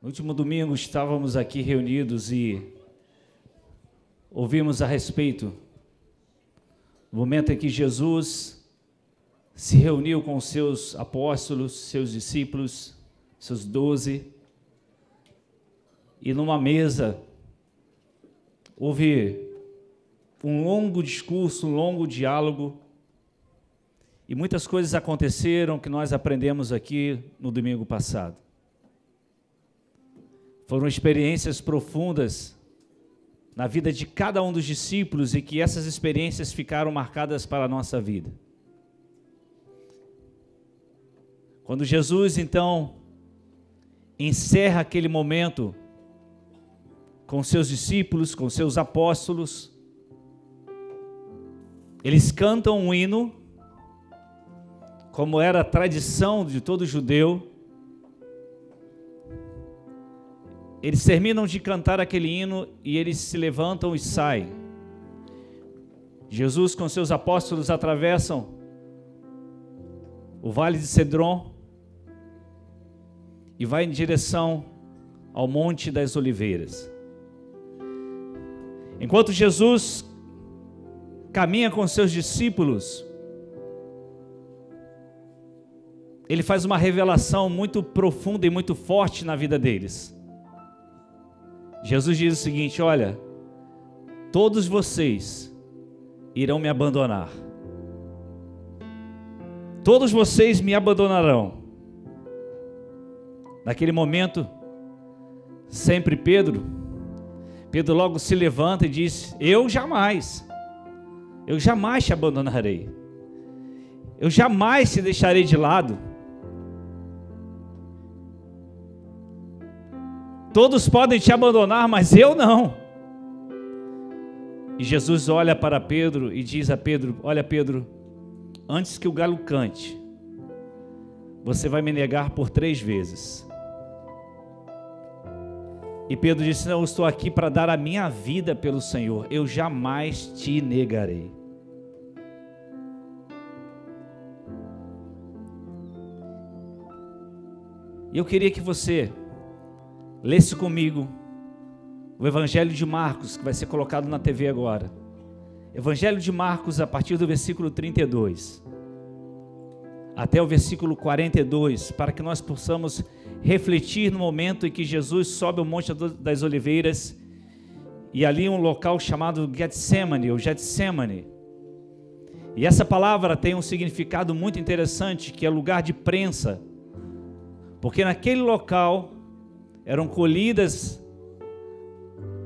No último domingo estávamos aqui reunidos e ouvimos a respeito do momento em que Jesus se reuniu com os seus apóstolos, seus discípulos, seus 12, e numa mesa houve um longo discurso, um longo diálogo, e muitas coisas aconteceram que nós aprendemos aqui no domingo passado. Foram experiências profundas na vida de cada um dos discípulos e que essas experiências ficaram marcadas para a nossa vida. Quando Jesus, então, encerra aquele momento com seus discípulos, com seus apóstolos, eles cantam um hino, como era a tradição de todo judeu. Eles terminam de cantar aquele hino e eles se levantam e saem. Jesus com seus apóstolos atravessam o Vale de Cedron e vai em direção ao Monte das Oliveiras. Enquanto Jesus caminha com seus discípulos, ele faz uma revelação muito profunda e muito forte na vida deles. Jesus diz o seguinte: olha, todos vocês irão me abandonar. Todos vocês me abandonarão. Naquele momento, sempre Pedro logo se levanta e diz: eu jamais te abandonarei. Eu jamais te deixarei de lado. Todos podem te abandonar, mas eu não. E Jesus olha para Pedro e diz a Pedro: olha, Pedro, antes que o galo cante, você vai me negar por 3 vezes. E Pedro disse: não, eu estou aqui para dar a minha vida pelo Senhor, eu jamais te negarei. E eu queria que você lesse comigo o Evangelho de Marcos, que vai ser colocado na TV agora. Evangelho de Marcos, a partir do versículo 32 até o versículo 42, para que nós possamos refletir no momento em que Jesus sobe ao Monte das Oliveiras, e ali um local chamado Getsemane, ou Getsemane. E essa palavra tem um significado muito interessante, que é lugar de prensa, porque naquele local eram colhidas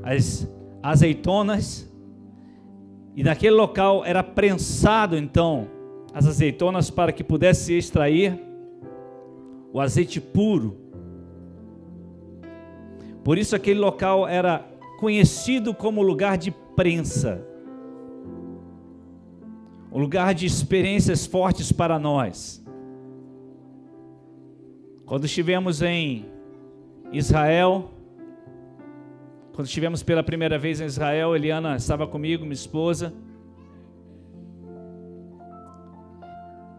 as azeitonas, e naquele local era prensado então as azeitonas para que pudesse extrair o azeite puro. Por isso aquele local era conhecido como lugar de prensa, um lugar de experiências fortes para nós. Quando estivemos em Israel, quando estivemos pela primeira vez em Israel, Eliana estava comigo, minha esposa,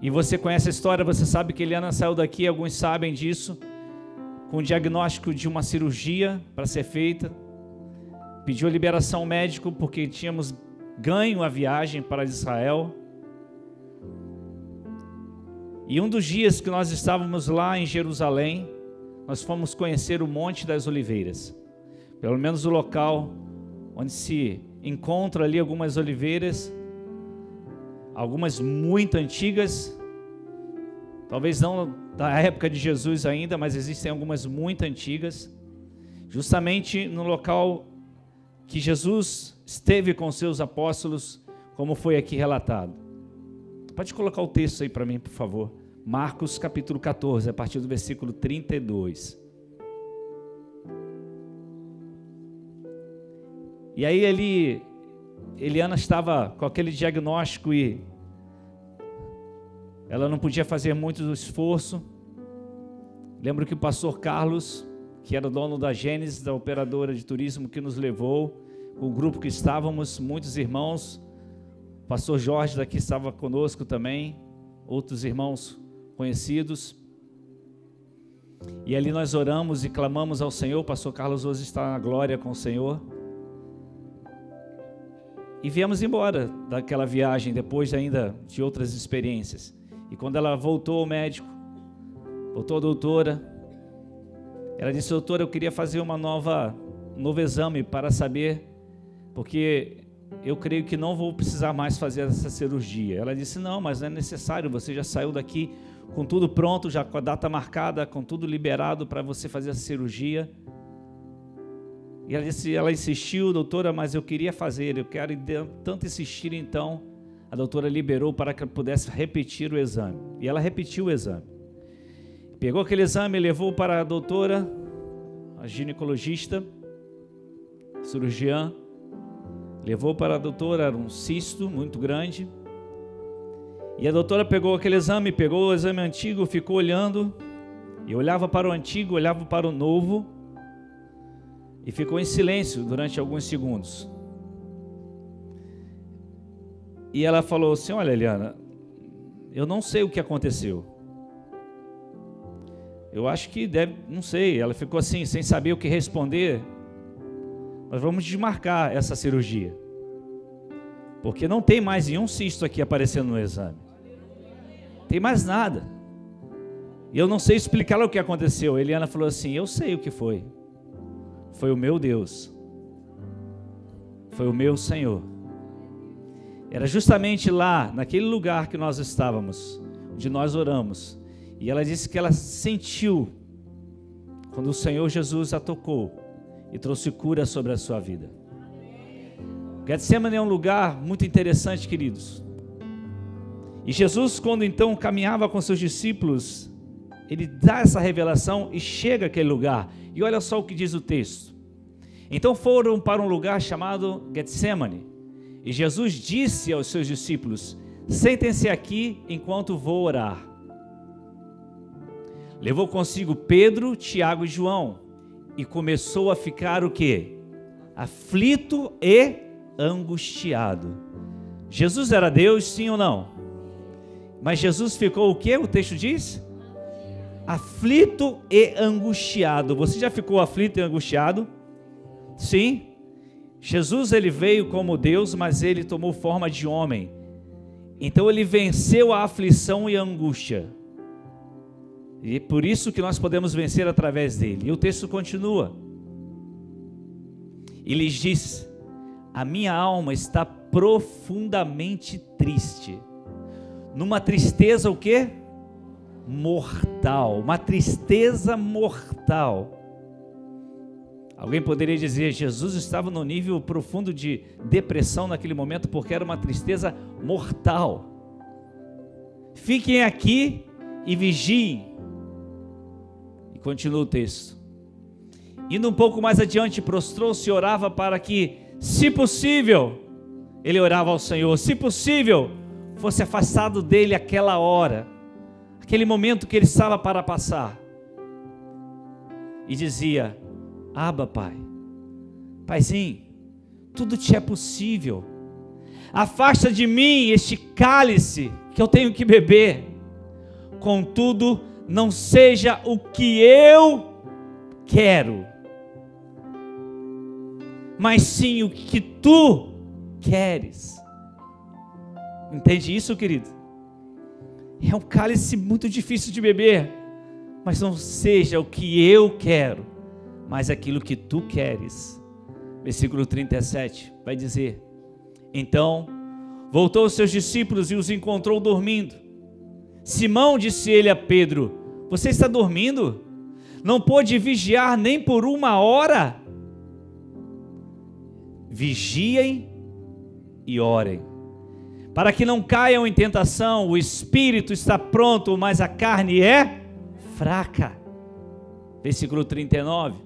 e você conhece a história, você sabe que Eliana saiu daqui, alguns sabem disso, com o diagnóstico de uma cirurgia para ser feita, pediu liberação médica porque tínhamos ganho a viagem para Israel. E um dos dias que nós estávamos lá em Jerusalém, nós fomos conhecer o Monte das Oliveiras, pelo menos o local onde se encontra ali algumas oliveiras, algumas muito antigas, talvez não da época de Jesus ainda, mas existem algumas muito antigas, justamente no local que Jesus esteve com seus apóstolos, como foi aqui relatado. Pode colocar o texto aí para mim, por favor. Marcos capítulo 14, a partir do versículo 32. E aí Eliana estava com aquele diagnóstico e ela não podia fazer muito esforço. Lembro que o pastor Carlos, que era dono da Gênesis, da operadora de turismo que nos levou, o grupo que estávamos, muitos irmãos, o pastor Jorge daqui estava conosco também, outros irmãos conhecidos. E ali nós oramos e clamamos ao Senhor. O pastor Carlos hoje está na glória com o Senhor. E viemos embora daquela viagem, depois ainda de outras experiências. E quando ela voltou ao médico, voltou a doutora, ela disse: doutora, eu queria fazer um novo exame para saber, porque eu creio que não vou precisar mais fazer essa cirurgia. Ela disse: não, mas não é necessário, você já saiu daqui com tudo pronto, já com a data marcada, com tudo liberado para você fazer essa cirurgia. E ela insistiu: doutora, mas eu queria fazer, eu quero tanto insistir. Então a doutora liberou para que ela pudesse repetir o exame. E ela repetiu o exame. Pegou aquele exame e levou para a doutora, a ginecologista, cirurgiã. Levou para a doutora, era um cisto muito grande. E a doutora pegou aquele exame, pegou o exame antigo, ficou olhando. E olhava para o antigo, olhava para o novo. E ficou em silêncio durante alguns segundos. E ela falou assim: olha, Eliana, eu não sei o que aconteceu. Eu acho que deve, não sei. Ela ficou assim, sem saber o que responder. Nós vamos desmarcar essa cirurgia, porque não tem mais nenhum cisto aqui aparecendo no exame. Não tem mais nada. E eu não sei explicar o que aconteceu. A Eliana falou assim: eu sei o que foi. Foi o meu Deus. Foi o meu Senhor. Era justamente lá, naquele lugar que nós estávamos, onde nós oramos. E ela disse que ela sentiu quando o Senhor Jesus a tocou e trouxe cura sobre a sua vida. Getsemane é um lugar muito interessante, queridos. E Jesus, quando então caminhava com seus discípulos, ele dá essa revelação e chega àquele lugar. E olha só o que diz o texto. Então foram para um lugar chamado Getsemane. E Jesus disse aos seus discípulos: sentem-se aqui enquanto vou orar. Levou consigo Pedro, Tiago e João. E começou a ficar o quê? Aflito e angustiado. Jesus era Deus, sim ou não? Mas Jesus ficou o quê? O texto diz? Aflito e angustiado. Você já ficou aflito e angustiado? Sim. Jesus, ele veio como Deus, mas ele tomou forma de homem. Então ele venceu a aflição e a angústia. E por isso que nós podemos vencer através dele. E o texto continua. E lhes disse: a minha alma está profundamente triste. Numa tristeza o quê? Mortal. Uma tristeza mortal. Alguém poderia dizer: Jesus estava num nível profundo de depressão naquele momento, porque era uma tristeza mortal. Fiquem aqui e vigiem. E continua o texto. Indo um pouco mais adiante, prostrou-se e orava para que, se possível, ele orava ao Senhor, se possível, fosse afastado dele aquela hora, aquele momento que ele estava para passar. E dizia: Abba, Pai, Paizinho, tudo te é possível. Afasta de mim este cálice que eu tenho que beber. Contudo, não seja o que eu quero, mas sim o que tu queres. Entende isso, querido? É um cálice muito difícil de beber, mas não seja o que eu quero, mas aquilo que tu queres. Versículo 37 vai dizer: então voltou aos seus discípulos e os encontrou dormindo. Simão, disse ele a Pedro: você está dormindo? Não pôde vigiar nem por uma hora? Vigiem e orem, para que não caiam em tentação. O espírito está pronto, mas a carne é fraca. Versículo 39.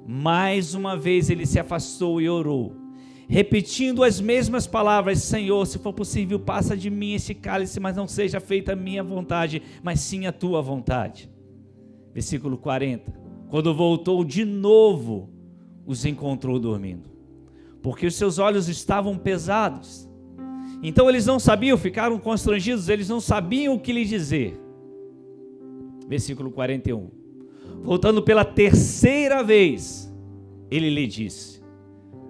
Mais uma vez ele se afastou e orou, repetindo as mesmas palavras: Senhor, se for possível, passa de mim esse cálice, mas não seja feita a minha vontade, mas sim a tua vontade. Versículo 40. Quando voltou de novo, os encontrou dormindo, porque os seus olhos estavam pesados. Então eles não sabiam, ficaram constrangidos, eles não sabiam o que lhe dizer. Versículo 41. voltando pela terceira vez, ele lhe disse: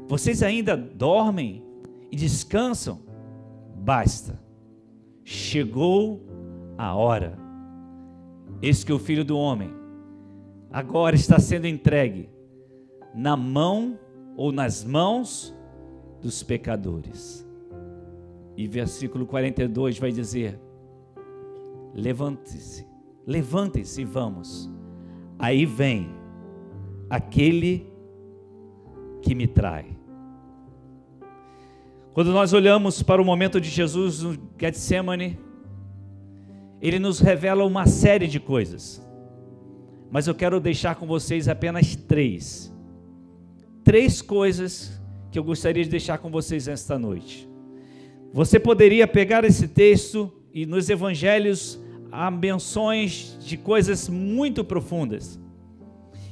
vocês ainda dormem e descansam? Basta, chegou a hora. Eis que o Filho do Homem agora está sendo entregue na mão ou nas mãos dos pecadores. E versículo 42 vai dizer: levantem-se e vamos. Aí vem aquele que me trai. Quando nós olhamos para o momento de Jesus no Getsemane, ele nos revela uma série de coisas, mas eu quero deixar com vocês apenas três coisas que eu gostaria de deixar com vocês esta noite. Você poderia pegar esse texto e nos evangelhos há menções de coisas muito profundas,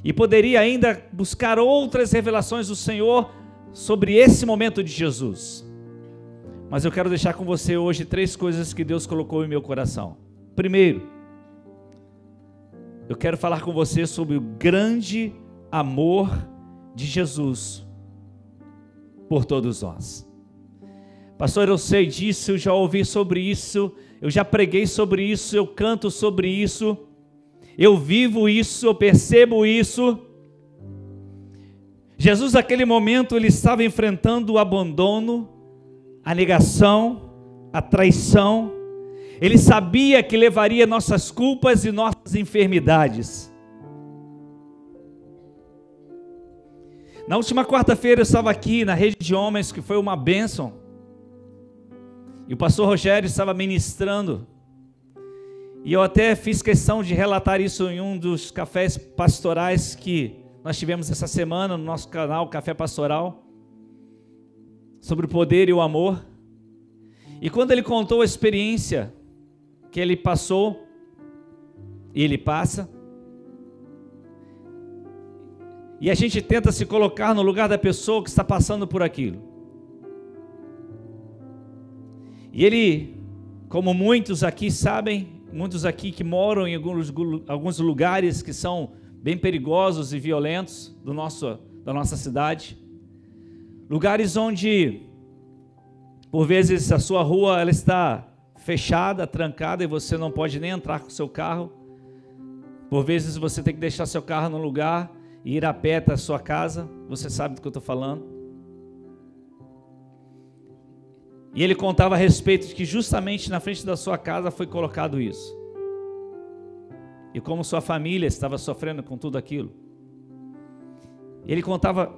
e poderia ainda buscar outras revelações do Senhor sobre esse momento de Jesus. Mas eu quero deixar com você hoje três coisas que Deus colocou em meu coração. Primeiro, eu quero falar com você sobre o grande amor de Jesus por todos nós. Pastor, eu sei disso, eu já ouvi sobre isso, eu já preguei sobre isso, eu canto sobre isso, eu vivo isso, eu percebo isso. Jesus, naquele momento, ele estava enfrentando o abandono, a negação, a traição. Ele sabia que levaria nossas culpas e nossas enfermidades. Na última quarta-feira eu estava aqui na Rede de Homens, que foi uma bênção, e o pastor Rogério estava ministrando, e eu até fiz questão de relatar isso em um dos cafés pastorais que nós tivemos essa semana no nosso canal Café Pastoral, sobre o poder e o amor. E quando ele contou a experiência que ele passou, e ele passa, e a gente tenta se colocar no lugar da pessoa que está passando por aquilo. E ele, como muitos aqui sabem, muitos aqui que moram em alguns lugares que são bem perigosos e violentos da nossa cidade, lugares onde, por vezes, a sua rua ela está fechada, trancada, e você não pode nem entrar com o seu carro. Por vezes você tem que deixar seu carro no lugar e ir a pé até a sua casa. Você sabe do que eu estou falando. E ele contava a respeito de que justamente na frente da sua casa foi colocado isso. E como sua família estava sofrendo com tudo aquilo. Ele contava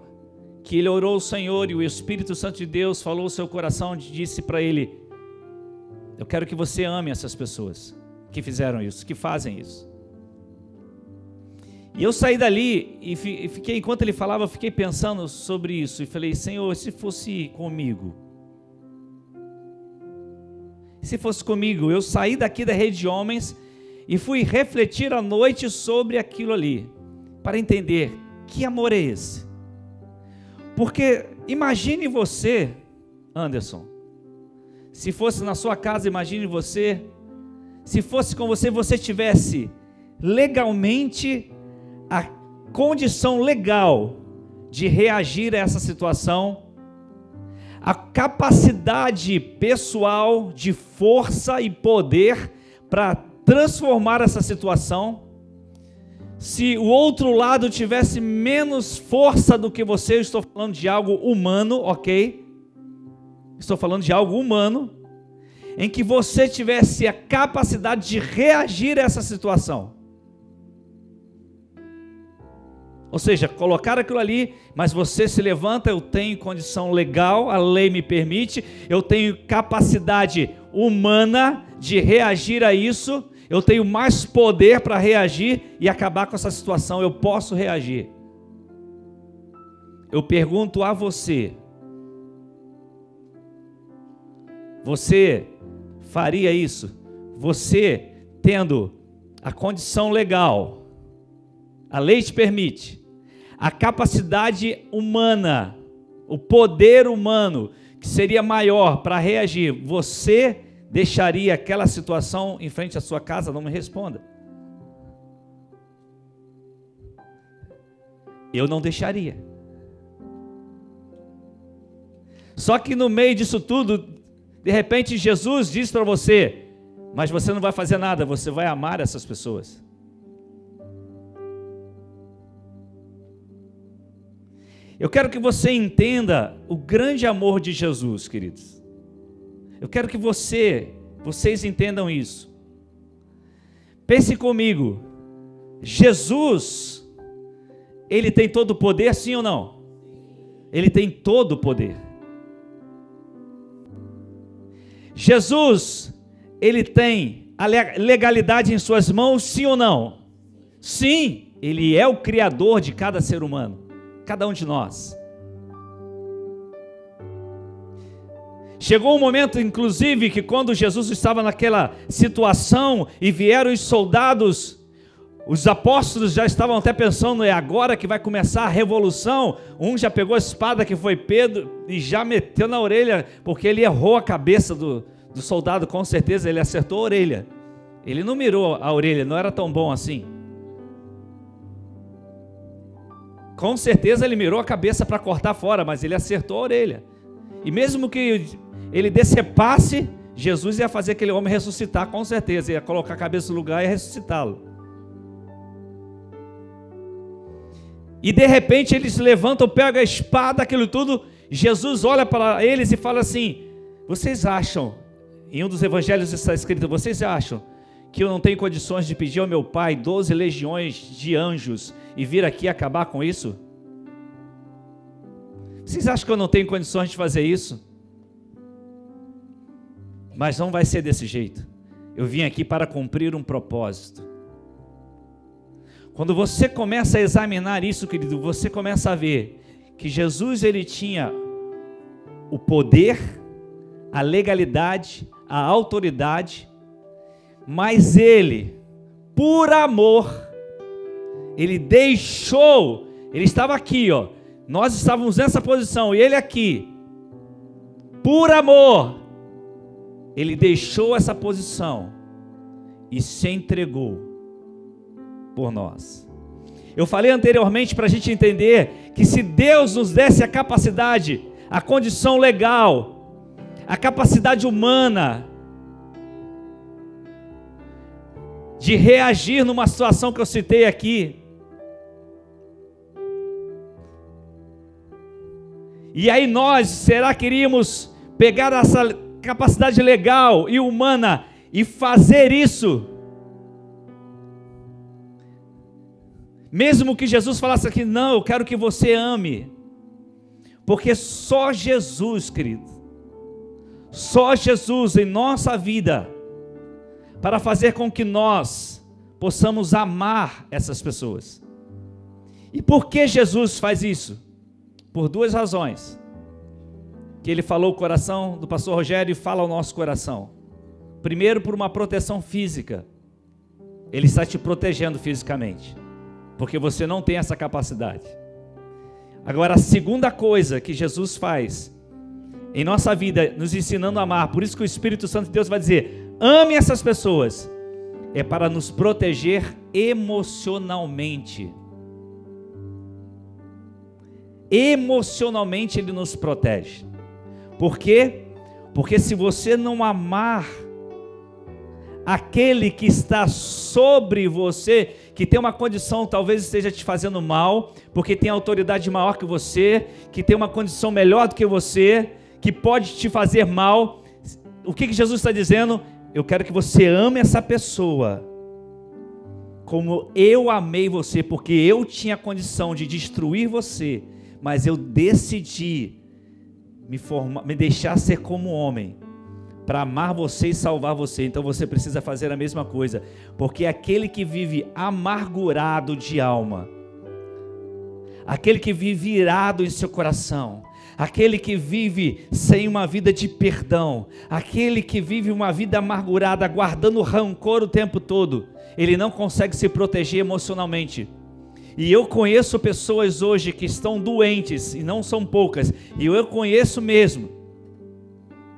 que ele orou ao Senhor e o Espírito Santo de Deus falou ao seu coração e disse para ele: eu quero que você ame essas pessoas que fizeram isso, que fazem isso. E eu saí dali e fiquei, enquanto ele falava, eu fiquei pensando sobre isso e falei: Senhor, se fosse comigo, se fosse comigo, eu saí daqui da Rede de Homens e fui refletir à noite sobre aquilo ali, para entender que amor é esse. Porque imagine você, Anderson, se fosse na sua casa, imagine você, se fosse com você, você tivesse legalmente a condição legal de reagir a essa situação, a capacidade pessoal de força e poder para transformar essa situação. Se o outro lado tivesse menos força do que você, eu estou falando de algo humano, ok? Estou falando de algo humano, em que você tivesse a capacidade de reagir a essa situação. Ou seja, colocar aquilo ali, mas você se levanta: eu tenho condição legal, a lei me permite, eu tenho capacidade humana de reagir a isso, eu tenho mais poder para reagir e acabar com essa situação, eu posso reagir. Eu pergunto a você: você faria isso? Você tendo a condição legal, a lei te permite, a capacidade humana, o poder humano que seria maior para reagir, você deixaria aquela situação em frente à sua casa? Não me responda. Eu não deixaria. Só que no meio disso tudo, de repente Jesus diz para você: mas você não vai fazer nada, você vai amar essas pessoas. Eu quero que você entenda o grande amor de Jesus, queridos. Eu quero que vocês entendam isso. Pense comigo. Jesus, Ele tem todo o poder, sim ou não? Ele tem todo o poder. Jesus, Ele tem a legalidade em suas mãos, sim ou não? Sim, Ele é o Criador de cada ser humano. Cada um de nós. Chegou um momento, inclusive, que quando Jesus estava naquela situação e vieram os soldados, os apóstolos já estavam até pensando: é agora que vai começar a revolução. Um já pegou a espada, que foi Pedro, e já meteu na orelha, porque ele errou a cabeça do soldado, com certeza ele acertou a orelha. Ele não mirou a orelha, não era tão bom assim. Com certeza ele mirou a cabeça para cortar fora, mas ele acertou a orelha. E mesmo que ele decepasse, Jesus ia fazer aquele homem ressuscitar, com certeza. Ia colocar a cabeça no lugar e ressuscitá-lo. E de repente eles levantam, pegam a espada, aquilo tudo. Jesus olha para eles e fala assim: vocês acham, em um dos evangelhos está escrito, vocês acham que eu não tenho condições de pedir ao meu Pai 12 legiões de anjos e vir aqui acabar com isso? Vocês acham que eu não tenho condições de fazer isso? Mas não vai ser desse jeito. Eu vim aqui para cumprir um propósito. Quando você começa a examinar isso, querido, você começa a ver que Jesus, ele tinha o poder, a legalidade, a autoridade, mas ele, por amor, ele deixou, ele estava aqui, ó, nós estávamos nessa posição, e ele aqui, por amor, ele deixou essa posição e se entregou por nós. Eu falei anteriormente para a gente entender que se Deus nos desse a capacidade, a condição legal, a capacidade humana de reagir numa situação que eu citei aqui, e aí nós, será que iríamos pegar essa capacidade legal e humana e fazer isso? Mesmo que Jesus falasse aqui: não, eu quero que você ame, porque só Jesus, querido, só Jesus em nossa vida, para fazer com que nós possamos amar essas pessoas. E por que Jesus faz isso? Por duas razões, que ele falou o coração do pastor Rogério e fala ao nosso coração. Primeiro, por uma proteção física. Ele está te protegendo fisicamente, porque você não tem essa capacidade. Agora, a segunda coisa que Jesus faz em nossa vida, nos ensinando a amar, por isso que o Espírito Santo de Deus vai dizer: ame essas pessoas, é para nos proteger emocionalmente. Emocionalmente ele nos protege. Por quê? Porque se você não amar aquele que está sobre você, que tem uma condição, talvez esteja te fazendo mal, porque tem autoridade maior que você, que tem uma condição melhor do que você, que pode te fazer mal, o que Jesus está dizendo? Eu quero que você ame essa pessoa como eu amei você, porque eu tinha condição de destruir você, mas eu decidi me deixar ser como homem, para amar você e salvar você. Então você precisa fazer a mesma coisa, porque aquele que vive amargurado de alma, aquele que vive irado em seu coração, aquele que vive sem uma vida de perdão, aquele que vive uma vida amargurada, guardando rancor o tempo todo, ele não consegue se proteger emocionalmente. E eu conheço pessoas hoje que estão doentes, e não são poucas, e eu conheço mesmo,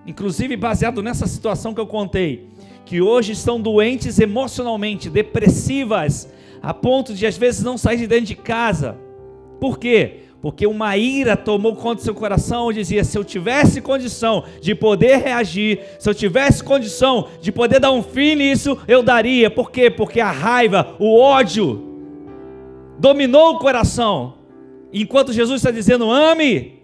inclusive baseado nessa situação que eu contei, que hoje estão doentes emocionalmente, depressivas, a ponto de às vezes não sair de dentro de casa, Por quê? Porque uma ira tomou conta do seu coração e dizia: se eu tivesse condição de poder reagir, se eu tivesse condição de poder dar um fim nisso, eu daria. Por quê? Porque a raiva, o ódio dominou o coração, enquanto Jesus está dizendo: ame.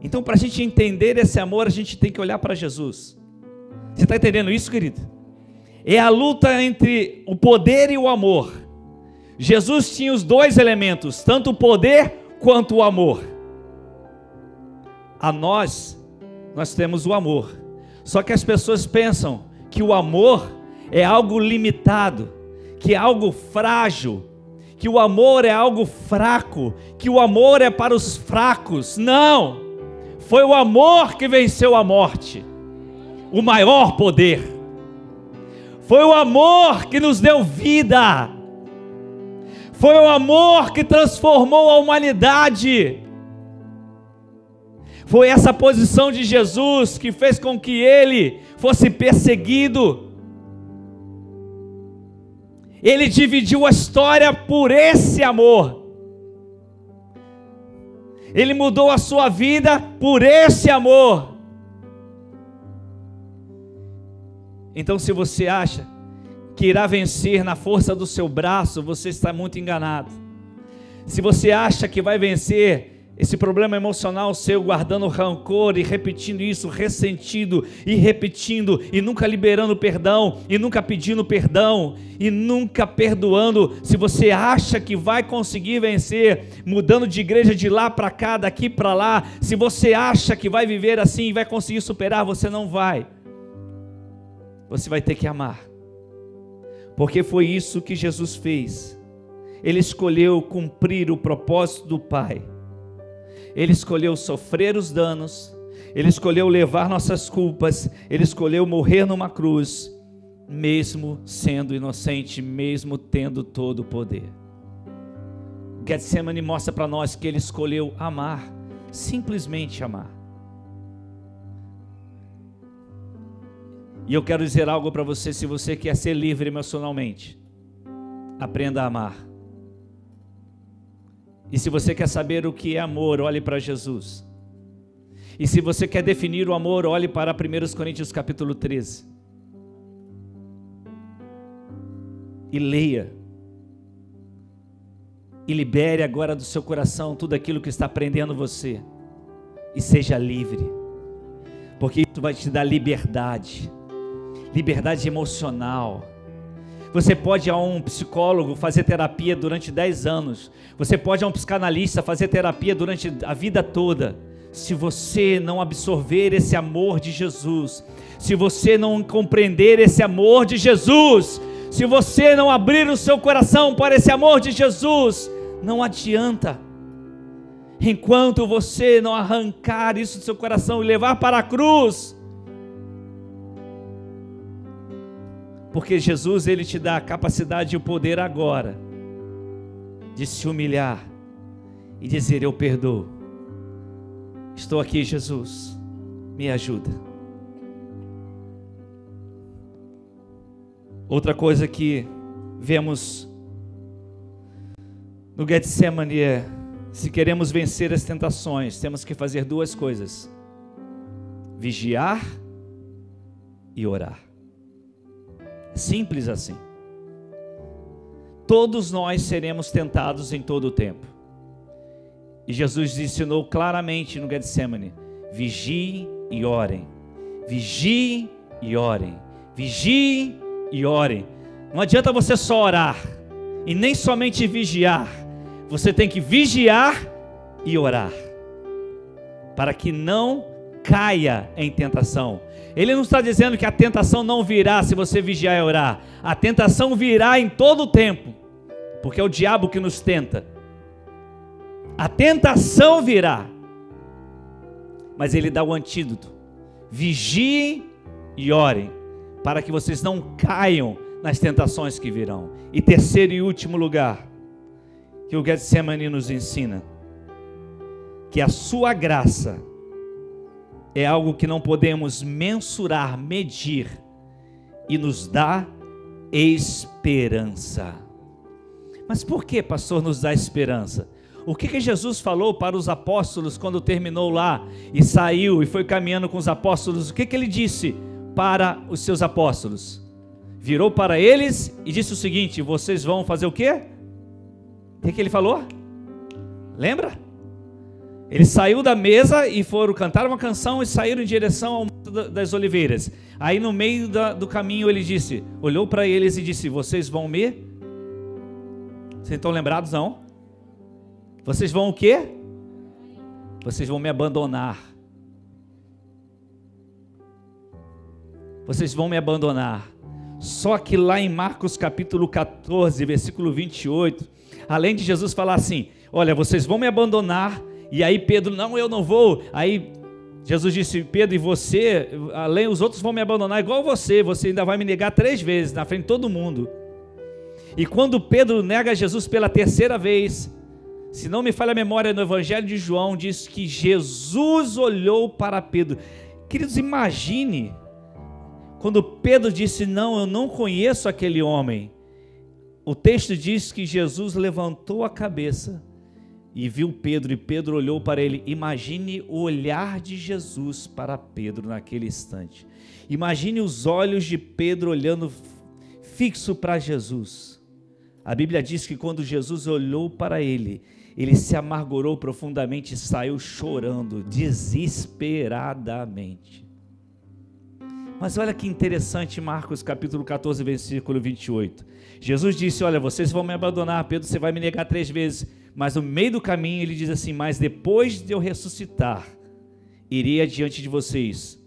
Então, para a gente entender esse amor, a gente tem que olhar para Jesus. Você está entendendo isso, querido? É a luta entre o poder e o amor. Jesus tinha os dois elementos, tanto o poder quanto o amor. Nós temos o amor. Só que as pessoas pensam que o amor é algo limitado, que é algo frágil, que o amor é algo fraco, que o amor é para os fracos. Não! Foi o amor que venceu a morte, o maior poder. Foi o amor que nos deu vida. Foi o amor que transformou a humanidade. Foi essa posição de Jesus que fez com que ele fosse perseguido. Ele dividiu a história por esse amor. Ele mudou a sua vida por esse amor. Então, se você acha que irá vencer na força do seu braço, você está muito enganado. Se você acha que vai vencer esse problema emocional seu, guardando rancor e repetindo isso, ressentido e repetindo, e nunca liberando perdão, e nunca pedindo perdão, e nunca perdoando, se você acha que vai conseguir vencer, mudando de igreja de lá para cá, daqui para lá, se você acha que vai viver assim e vai conseguir superar, você não vai. Você vai ter que amar. Porque foi isso que Jesus fez. Ele escolheu cumprir o propósito do Pai. Ele escolheu sofrer os danos. Ele escolheu levar nossas culpas. Ele escolheu morrer numa cruz, mesmo sendo inocente, mesmo tendo todo o poder. Getsemane mostra para nós que ele escolheu amar, simplesmente amar. E eu quero dizer algo para você: se você quer ser livre emocionalmente, aprenda a amar. E se você quer saber o que é amor, olhe para Jesus. E se você quer definir o amor, olhe para 1 Coríntios capítulo 13. E leia. E libere agora do seu coração tudo aquilo que está prendendo você. E seja livre. Porque isso vai te dar liberdade. Liberdade emocional. Você pode ir a um psicólogo fazer terapia durante 10 anos. Você pode ir a um psicanalista fazer terapia durante a vida toda. Se você não absorver esse amor de Jesus, se você não compreender esse amor de Jesus, se você não abrir o seu coração para esse amor de Jesus, não adianta. Enquanto você não arrancar isso do seu coração e levar para a cruz, porque Jesus, ele te dá a capacidade e o poder agora de se humilhar e dizer: eu perdoo, estou aqui, Jesus, me ajuda. Outra coisa que vemos no Getsemane é: se queremos vencer as tentações, temos que fazer duas coisas: vigiar e orar. Simples assim. Todos nós seremos tentados em todo o tempo. E Jesus ensinou claramente no Getsemane: vigiem e orem. Vigiem e orem. Vigiem e orem. Não adianta você só orar e nem somente vigiar. Você tem que vigiar e orar, para que não caia em tentação. Ele não está dizendo que a tentação não virá se você vigiar e orar. A tentação virá em todo o tempo, porque é o diabo que nos tenta. A tentação virá, mas ele dá o antídoto: vigiem e orem, para que vocês não caiam nas tentações que virão. E terceiro e último lugar, que o Getsemane nos ensina, que a sua graça é algo que não podemos mensurar, medir, e nos dá esperança. Mas por que, pastor, nos dá esperança? O que Jesus falou para os apóstolos quando terminou lá e saiu e foi caminhando com os apóstolos? O que ele disse para os seus apóstolos? Virou para eles e disse o seguinte: vocês vão fazer o quê? O que ele falou? Lembra? Ele saiu da mesa e foram cantar uma canção e saíram em direção ao Monte das Oliveiras. Aí no meio do caminho ele disse, olhou para eles e disse: vocês vão me... Vocês estão lembrados, não? Vocês vão o quê? Vocês vão me abandonar. Vocês vão me abandonar. Só que lá em Marcos capítulo 14, versículo 28, além de Jesus falar assim, olha, vocês vão me abandonar, e aí Pedro, não, eu não vou. Aí Jesus disse, Pedro, e você, além, os outros vão me abandonar igual você ainda vai me negar 3 vezes, na frente de todo mundo. E quando Pedro nega Jesus pela 3ª vez, se não me falha a memória, no Evangelho de João, diz que Jesus olhou para Pedro. Queridos, imagine, quando Pedro disse, não, eu não conheço aquele homem. O texto diz que Jesus levantou a cabeça e viu Pedro, e Pedro olhou para ele. Imagine o olhar de Jesus para Pedro naquele instante. Imagine os olhos de Pedro olhando fixo para Jesus. A Bíblia diz que quando Jesus olhou para ele, ele se amargurou profundamente e saiu chorando desesperadamente. Mas olha que interessante, Marcos capítulo 14, versículo 28. Jesus disse, olha, vocês vão me abandonar, Pedro, você vai me negar 3 vezes. Mas no meio do caminho ele diz assim, mas depois de eu ressuscitar, irei adiante de vocês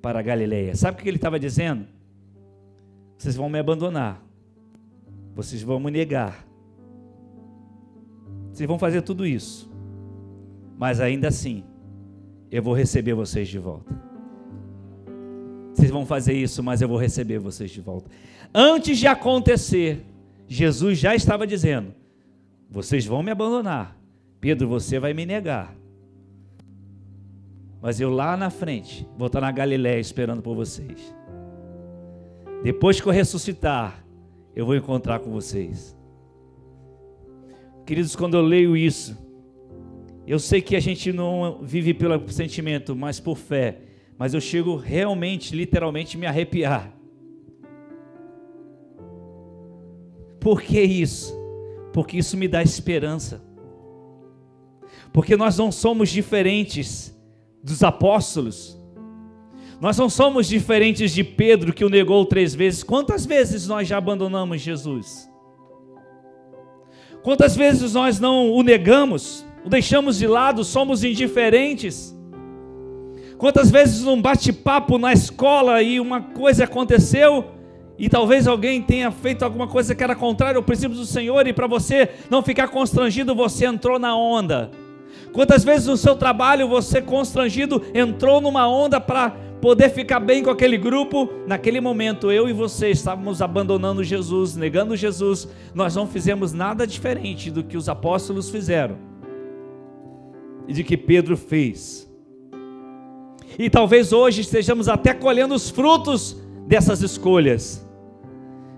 para a Galileia. Sabe o que ele estava dizendo? Vocês vão me abandonar, vocês vão me negar, vocês vão fazer tudo isso, mas ainda assim, eu vou receber vocês de volta. Vocês vão fazer isso, mas eu vou receber vocês de volta. Antes de acontecer, Jesus já estava dizendo, vocês vão me abandonar, Pedro, você vai me negar, mas eu lá na frente, vou estar na Galileia esperando por vocês. Depois que eu ressuscitar, eu vou encontrar com vocês. Queridos, quando eu leio isso, eu sei que a gente não vive pelo sentimento, mas por fé. Mas eu chego realmente, literalmente, me arrepiar. Por que isso? Porque isso me dá esperança. Porque nós não somos diferentes dos apóstolos. Nós não somos diferentes de Pedro, que o negou 3 vezes. Quantas vezes nós já abandonamos Jesus? Quantas vezes nós não o negamos, o deixamos de lado, somos indiferentes? Quantas vezes num bate-papo na escola e uma coisa aconteceu e talvez alguém tenha feito alguma coisa que era contrária ao princípio do Senhor e para você não ficar constrangido, você entrou na onda? Quantas vezes no seu trabalho você constrangido entrou numa onda para poder ficar bem com aquele grupo? Naquele momento eu e você estávamos abandonando Jesus, negando Jesus. Nós não fizemos nada diferente do que os apóstolos fizeram e de que Pedro fez. E talvez hoje estejamos até colhendo os frutos dessas escolhas.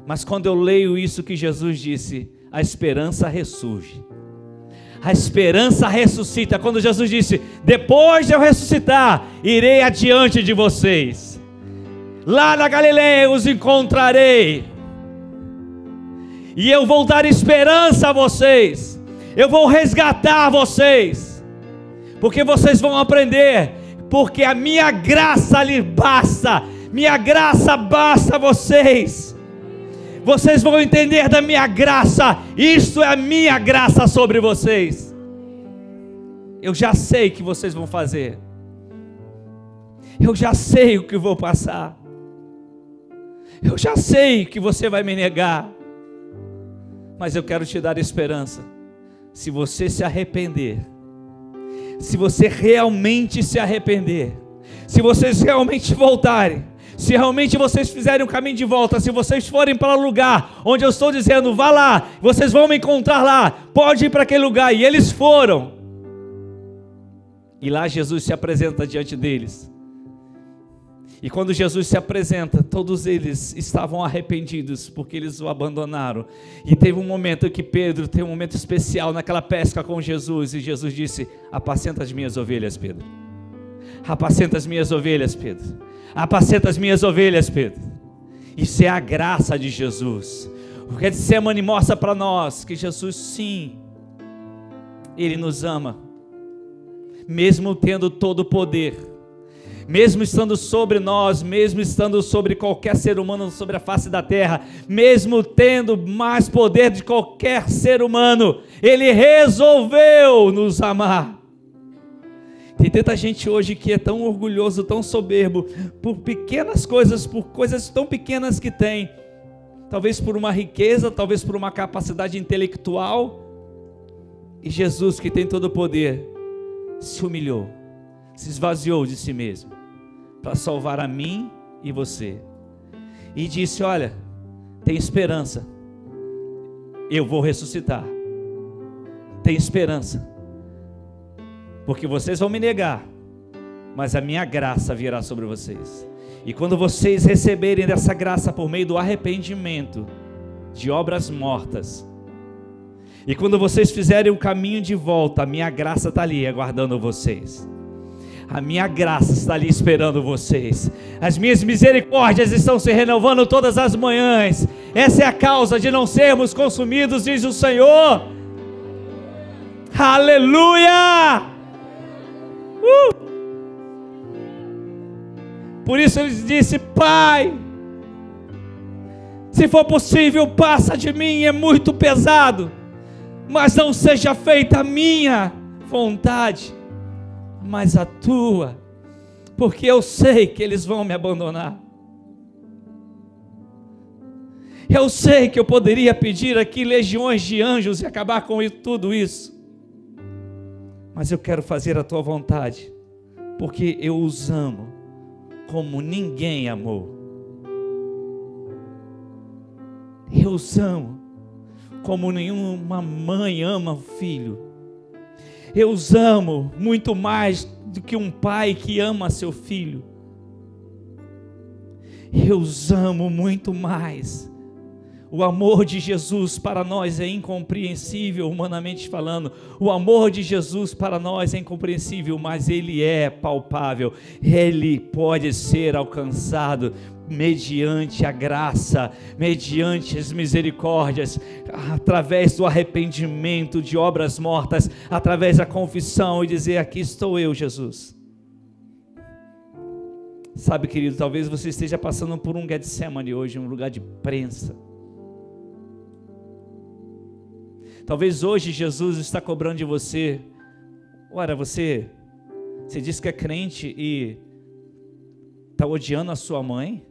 Mas quando eu leio isso que Jesus disse, a esperança ressurge. A esperança ressuscita. Quando Jesus disse, depois de eu ressuscitar, irei adiante de vocês. Lá na Galileia os encontrarei. E eu vou dar esperança a vocês. Eu vou resgatar vocês. Porque vocês vão aprender. Porque a minha graça lhe basta. Minha graça basta a vocês. Vocês vão entender da minha graça. Isto é a minha graça sobre vocês. Eu já sei o que vocês vão fazer. Eu já sei o que vou passar. Eu já sei que você vai me negar. Mas eu quero te dar esperança. Se você se arrepender, se você realmente se arrepender, se vocês realmente voltarem, se realmente vocês fizerem um caminho de volta, se vocês forem para o lugar onde eu estou dizendo, vá lá, vocês vão me encontrar lá, pode ir para aquele lugar, e eles foram, e lá Jesus se apresenta diante deles, E quando Jesus se apresenta, todos eles estavam arrependidos, porque eles o abandonaram. E teve um momento que Pedro tem um momento especial naquela pesca com Jesus, e Jesus disse: apacenta as minhas ovelhas, Pedro. Apacenta as minhas ovelhas, Pedro. Apacenta as minhas ovelhas, Pedro. Isso é a graça de Jesus. O Getsemane mostra para nós que Jesus, sim, Ele nos ama, mesmo tendo todo o poder, mesmo estando sobre nós, mesmo estando sobre qualquer ser humano sobre a face da terra, mesmo tendo mais poder de qualquer ser humano, Ele resolveu nos amar. Tem tanta gente hoje que é tão orgulhoso, tão soberbo, por pequenas coisas, por coisas tão pequenas que tem, talvez por uma riqueza, talvez por uma capacidade intelectual, e Jesus, que tem todo o poder, se humilhou, se esvaziou de si mesmo, para salvar a mim e você, e disse: olha, tem esperança, eu vou ressuscitar, tem esperança, porque vocês vão me negar, mas a minha graça virá sobre vocês, e quando vocês receberem dessa graça por meio do arrependimento de obras mortas, e quando vocês fizerem o caminho de volta, a minha graça está ali aguardando vocês. A minha graça está ali esperando vocês. As minhas misericórdias estão se renovando todas as manhãs. Essa é a causa de não sermos consumidos, diz o Senhor. Aleluia! Por isso ele disse: Pai, se for possível, passa de mim, é muito pesado, mas não seja feita a minha vontade, mas a tua, porque eu sei que eles vão me abandonar. Eu sei que eu poderia pedir aqui legiões de anjos e acabar com tudo isso, mas eu quero fazer a tua vontade, porque eu os amo como ninguém amou. Eu os amo como nenhuma mãe ama o filho. Eu os amo muito mais do que um pai que ama seu filho. Eu os amo muito mais. O amor de Jesus para nós é incompreensível, humanamente falando. O amor de Jesus para nós é incompreensível, mas Ele é palpável. Ele pode ser alcançado mediante a graça, mediante as misericórdias, através do arrependimento de obras mortas, através da confissão e dizer: aqui estou eu, Jesus. Sabe, querido, talvez você esteja passando por um Getsemane hoje, um lugar de prensa. Talvez hoje Jesus está cobrando de você. Ora, você diz que é crente e está odiando a sua mãe,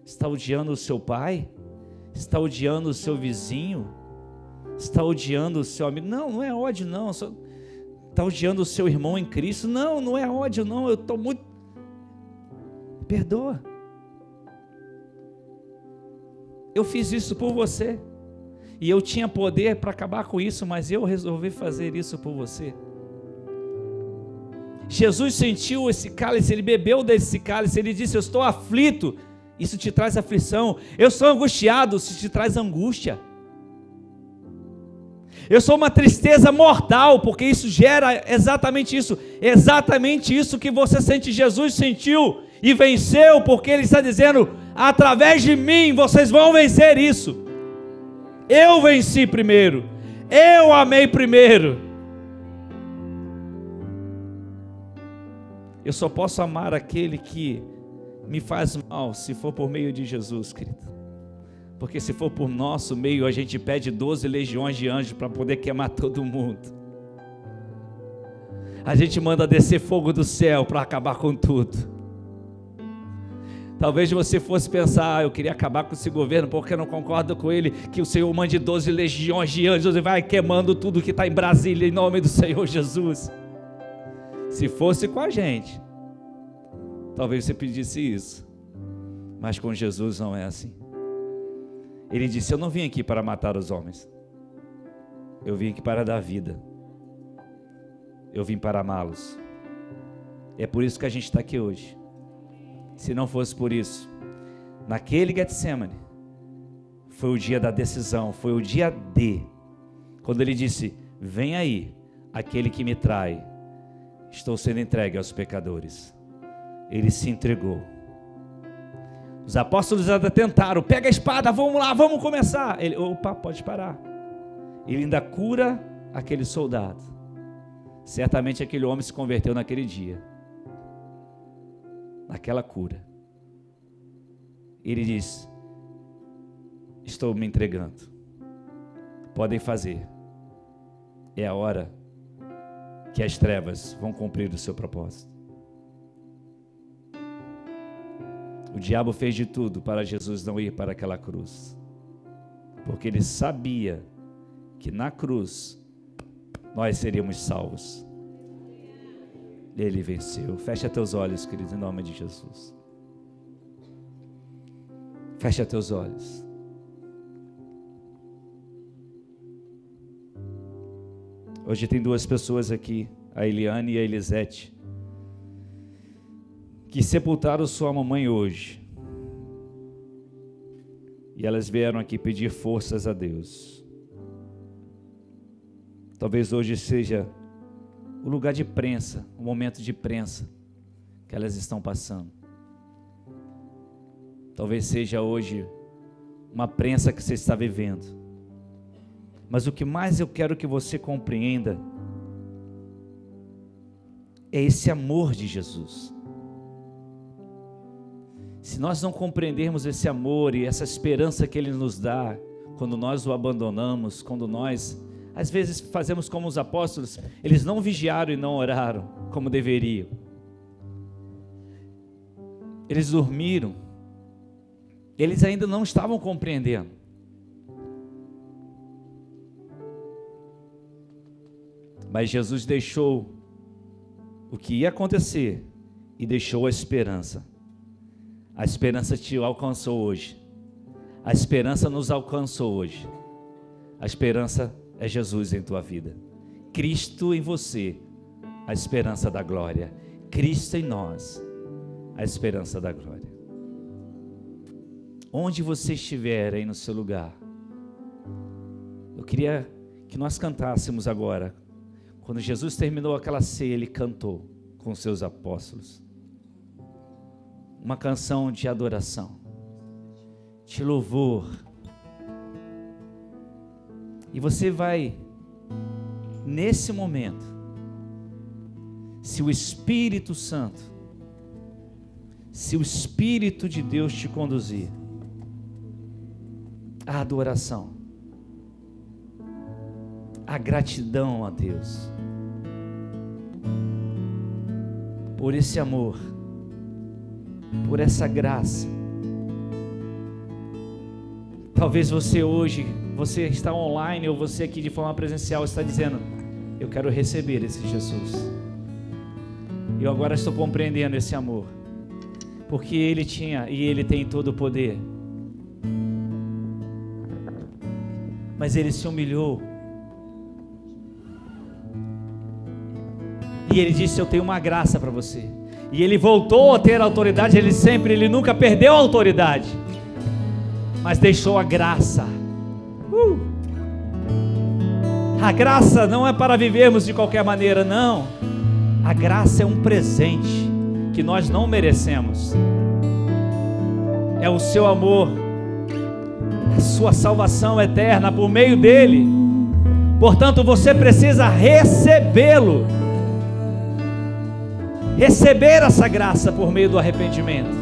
está odiando o seu pai, está odiando o seu vizinho, está odiando o seu amigo. Não é ódio não, está odiando o seu irmão em Cristo. Não é ódio não, eu estou muito... Perdoa. Eu fiz isso por você, e eu tinha poder para acabar com isso, mas eu resolvi fazer isso por você. Jesus sentiu esse cálice, Ele bebeu desse cálice, Ele disse: eu estou aflito, isso te traz aflição. Eu sou angustiado, isso te traz angústia. Eu sou uma tristeza mortal, porque isso gera exatamente isso que você sente. Jesus sentiu e venceu, porque Ele está dizendo: através de mim vocês vão vencer isso. Eu venci primeiro, eu amei primeiro. Eu só posso amar aquele que me faz mal, se for por meio de Jesus, querido. Porque se for por nosso meio, a gente pede 12 legiões de anjos para poder queimar todo mundo. A gente manda descer fogo do céu para acabar com tudo. Talvez você fosse pensar: eu queria acabar com esse governo porque eu não concordo com ele, que o Senhor mande 12 legiões de anjos e vai queimando tudo que está em Brasília, em nome do Senhor Jesus. Se fosse com a gente, talvez você pedisse isso, mas com Jesus não é assim. Ele disse: eu não vim aqui para matar os homens, eu vim aqui para dar vida, eu vim para amá-los. É por isso que a gente está aqui hoje. Se não fosse por isso, naquele Getsemane, foi o dia da decisão, foi o dia D, quando ele disse: vem aí, aquele que me trai, estou sendo entregue aos pecadores. Ele se entregou. Os apóstolos ainda tentaram: pega a espada, vamos lá, vamos começar. Ele: opa, pode parar. Ele ainda cura aquele soldado. Certamente aquele homem se converteu naquele dia, naquela cura. Ele diz: estou me entregando, podem fazer, é a hora que as trevas vão cumprir o seu propósito. O diabo fez de tudo para Jesus não ir para aquela cruz, porque ele sabia que na cruz nós seríamos salvos. Ele venceu. Fecha teus olhos, querido, em nome de Jesus. Fecha teus olhos. Hoje tem duas pessoas aqui, a Eliane e a Elisete, que sepultaram sua mamãe hoje. E elas vieram aqui pedir forças a Deus. Talvez hoje seja o lugar de prensa, o momento de prensa que elas estão passando. Talvez seja hoje uma prensa que você está vivendo. Mas o que mais eu quero que você compreenda é esse amor de Jesus. Se nós não compreendermos esse amor e essa esperança que Ele nos dá, quando nós o abandonamos, quando nós, às vezes, fazemos como os apóstolos, eles não vigiaram e não oraram como deveriam. Eles dormiram. Eles ainda não estavam compreendendo. Mas Jesus deixou o que ia acontecer e deixou a esperança. A esperança te alcançou hoje. A esperança nos alcançou hoje. A esperança é Jesus em tua vida. Cristo em você, a esperança da glória. Cristo em nós, a esperança da glória. Onde você estiver aí no seu lugar, eu queria que nós cantássemos agora. Quando Jesus terminou aquela ceia, Ele cantou com os seus apóstolos uma canção de adoração, de louvor. E você vai, nesse momento, se o Espírito Santo, se o Espírito de Deus te conduzir à adoração, à gratidão a Deus, por esse amor, por essa graça. Talvez você hoje, você está online ou você aqui de forma presencial está dizendo: eu quero receber esse Jesus. Eu agora estou compreendendo esse amor, porque Ele tinha e Ele tem todo o poder, mas Ele se humilhou e Ele disse: eu tenho uma graça para você. E Ele voltou a ter autoridade. Ele nunca perdeu a autoridade, mas deixou a graça. A graça não é para vivermos de qualquer maneira, não. A graça é um presente que nós não merecemos. É o seu amor, a sua salvação eterna por meio dele. Portanto, você precisa recebê-lo. Receber essa graça por meio do arrependimento.